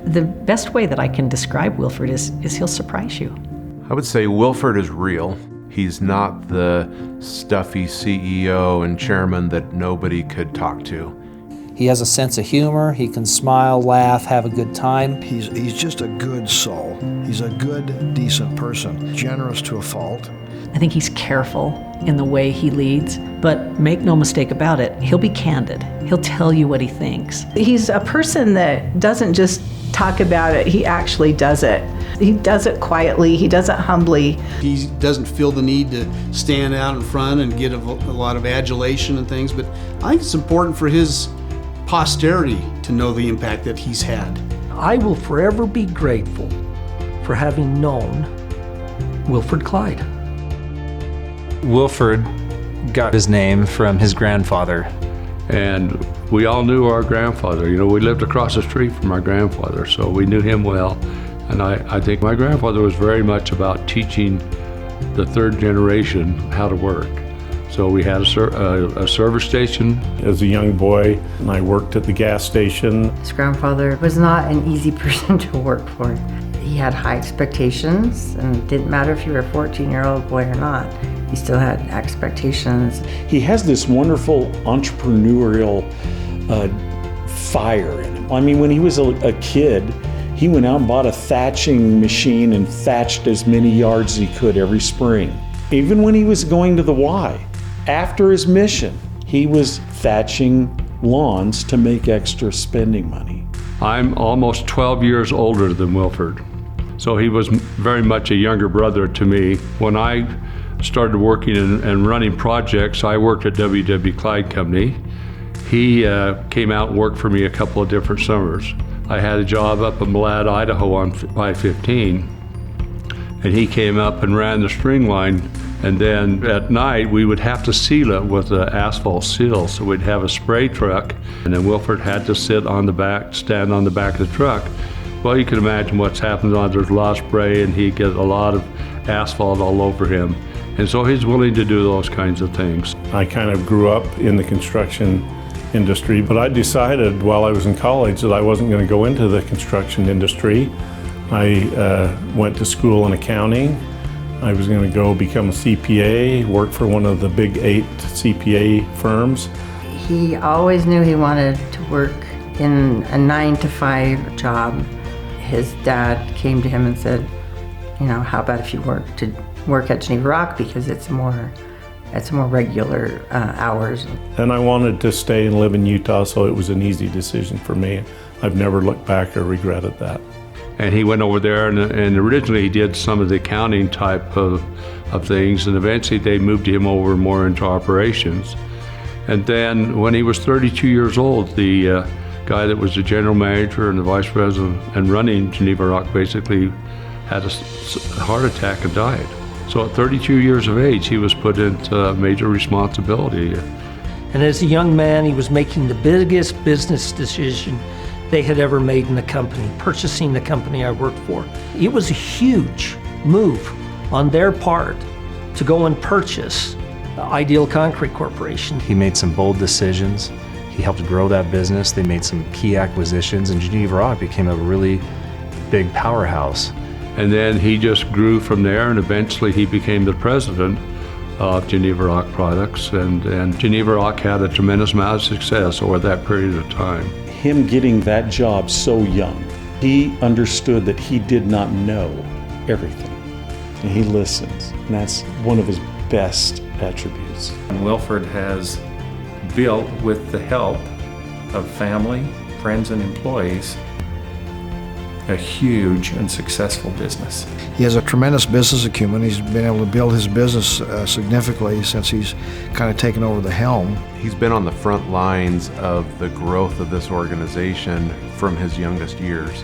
The best way that I can describe Wilford is he'll surprise you. I would say Wilford is real. He's not the stuffy CEO and chairman that nobody could talk to. He has a sense of humor. He can smile, laugh, have a good time. He's just a good soul. He's a good, decent person, generous to a fault. I think he's careful in the way he leads, but make no mistake about it, he'll be candid. He'll tell you what he thinks. He's a person that doesn't just talk about it, he actually does it. He does it quietly, he does it humbly. He doesn't feel the need to stand out in front and get a lot of adulation and things, but I think it's important for his posterity to know the impact that he's had. I will forever be grateful for having known Wilford Clyde. Wilford got his name from his grandfather. And we all knew our grandfather. You know, we lived across the street from our grandfather, so we knew him well. And I think my grandfather was very much about teaching the third generation how to work. So we had a service station. As a young boy, I worked at the gas station. His grandfather was not an easy person to work for. He had high expectations, and it didn't matter if you were a 14-year-old boy or not. He still had expectations. He has this wonderful entrepreneurial fire in him. I mean, when he was a kid, he went out and bought a thatching machine and thatched as many yards as he could every spring. Even when he was going to the Y, after his mission, he was thatching lawns to make extra spending money. I'm almost 12 years older than Wilford, so he was very much a younger brother to me. When I started working and running projects, I worked at Clyde Company. He came out and worked for me a couple of different summers. I had a job up in Malad, Idaho on I-15, and he came up and ran the string line, and then at night we would have to seal it with an asphalt seal, so we'd have a spray truck, and then Wilford had to stand on the back of the truck. Well, you can imagine what's happened. There's a lot of spray, and he'd get a lot of asphalt all over him. And so he's willing to do those kinds of things. I kind of grew up in the construction industry, but I decided while I was in college that I wasn't going to go into the construction industry. I went to school in accounting. I was going to go become a CPA, work for one of the big 8 CPA firms. He always knew he wanted to work in a 9-to-5 job. His dad came to him and said, you know, how about if you work at Geneva Rock, because it's more regular hours. And I wanted to stay and live in Utah, so it was an easy decision for me. I've never looked back or regretted that. And he went over there, and originally he did some of the accounting type of things, and eventually they moved him over more into operations. And then when he was 32 years old, the guy that was the general manager and the vice president and running Geneva Rock basically had a heart attack and died. So at 32 years of age, he was put into major responsibility. And as a young man, he was making the biggest business decision they had ever made in the company, purchasing the company I worked for. It was a huge move on their part to go and purchase Ideal Concrete Corporation. He made some bold decisions. He helped grow that business. They made some key acquisitions, and Geneva Rock became a really big powerhouse. And then he just grew from there, and eventually he became the president of Geneva Rock Products, and Geneva Rock had a tremendous amount of success over that period of time. Him getting that job so young, he understood that he did not know everything, and he listens, and that's one of his best attributes. Wilford has built, with the help of family, friends, and employees, a huge and successful business. He has a tremendous business acumen. He's been able to build his business significantly since he's kind of taken over the helm. He's been on the front lines of the growth of this organization from his youngest years.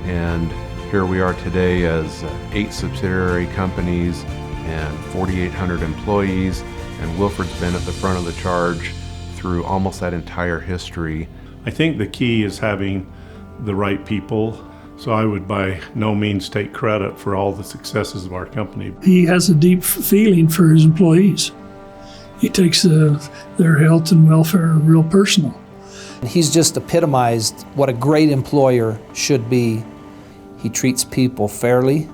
And here we are today as 8 subsidiary companies and 4,800 employees, and Wilford's been at the front of the charge through almost that entire history. I think the key is having the right people. So I would by no means take credit for all the successes of our company. He has a deep feeling for his employees. He takes their health and welfare real personal. He's just epitomized what a great employer should be. He treats people fairly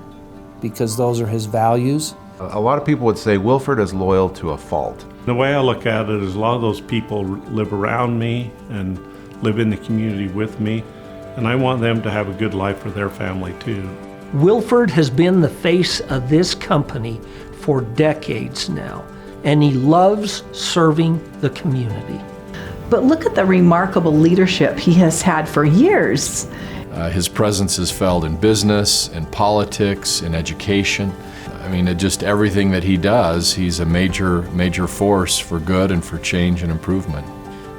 because those are his values. A lot of people would say Wilford is loyal to a fault. The way I look at it is a lot of those people live around me and live in the community with me, and I want them to have a good life for their family too. Wilford has been the face of this company for decades now, and he loves serving the community. But look at the remarkable leadership he has had for years. His presence is felt in business, in politics, in education. I mean, just everything that he does, he's a major force for good and for change and improvement.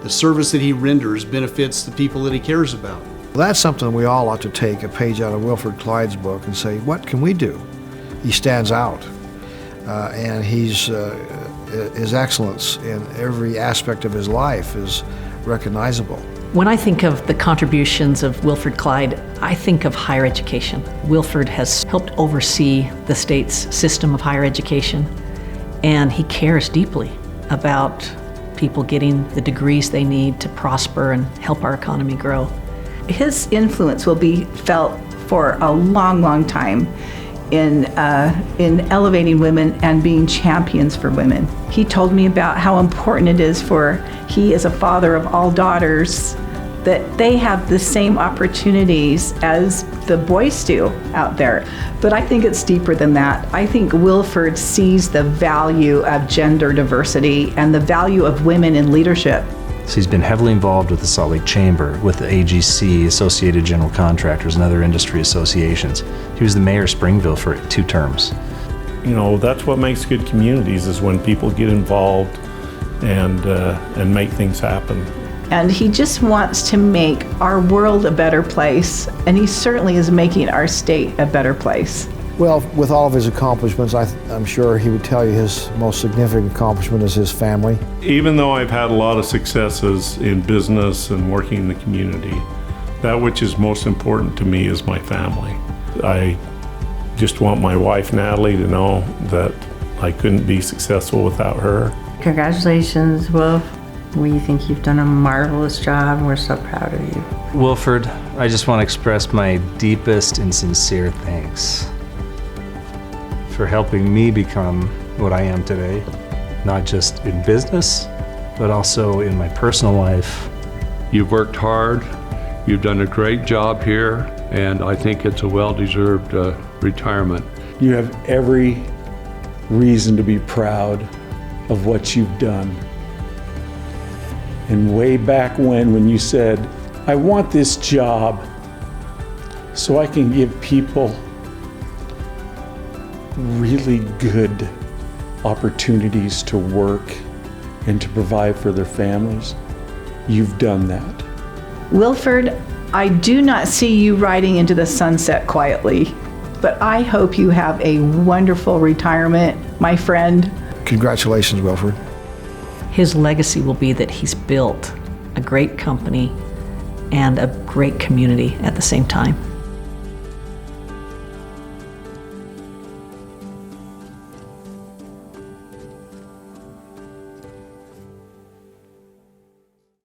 The service that he renders benefits the people that he cares about. That's something we all ought to take a page out of Wilford Clyde's book and say, what can we do? He stands out, and his excellence in every aspect of his life is recognizable. When I think of the contributions of Wilford Clyde, I think of higher education. Wilford has helped oversee the state's system of higher education, and he cares deeply about people getting the degrees they need to prosper and help our economy grow. His influence will be felt for a long, long time in elevating women and being champions for women. He told me about how important it is he is a father of all daughters, that they have the same opportunities as the boys do out there. But I think it's deeper than that. I think Wilford sees the value of gender diversity and the value of women in leadership. So he's been heavily involved with the Salt Lake Chamber, with the AGC, Associated General Contractors, and other industry associations. He was the mayor of Springville for 2 terms. You know, that's what makes good communities, is when people get involved and make things happen. And he just wants to make our world a better place, and he certainly is making our state a better place. Well, with all of his accomplishments, I'm sure he would tell you his most significant accomplishment is his family. Even though I've had a lot of successes in business and working in the community, that which is most important to me is my family. I just want my wife, Natalie, to know that I couldn't be successful without her. Congratulations, Wilf. We think you've done a marvelous job, and we're so proud of you. Wilford, I just want to express my deepest and sincere thanks for helping me become what I am today, not just in business, but also in my personal life. You've worked hard, you've done a great job here, and I think it's a well-deserved retirement. You have every reason to be proud of what you've done. And way back when you said, I want this job so I can give people really good opportunities to work and to provide for their families, you've done that. Wilford, I do not see you riding into the sunset quietly, but I hope you have a wonderful retirement, my friend. Congratulations, Wilford. His legacy will be that he's built a great company and a great community at the same time.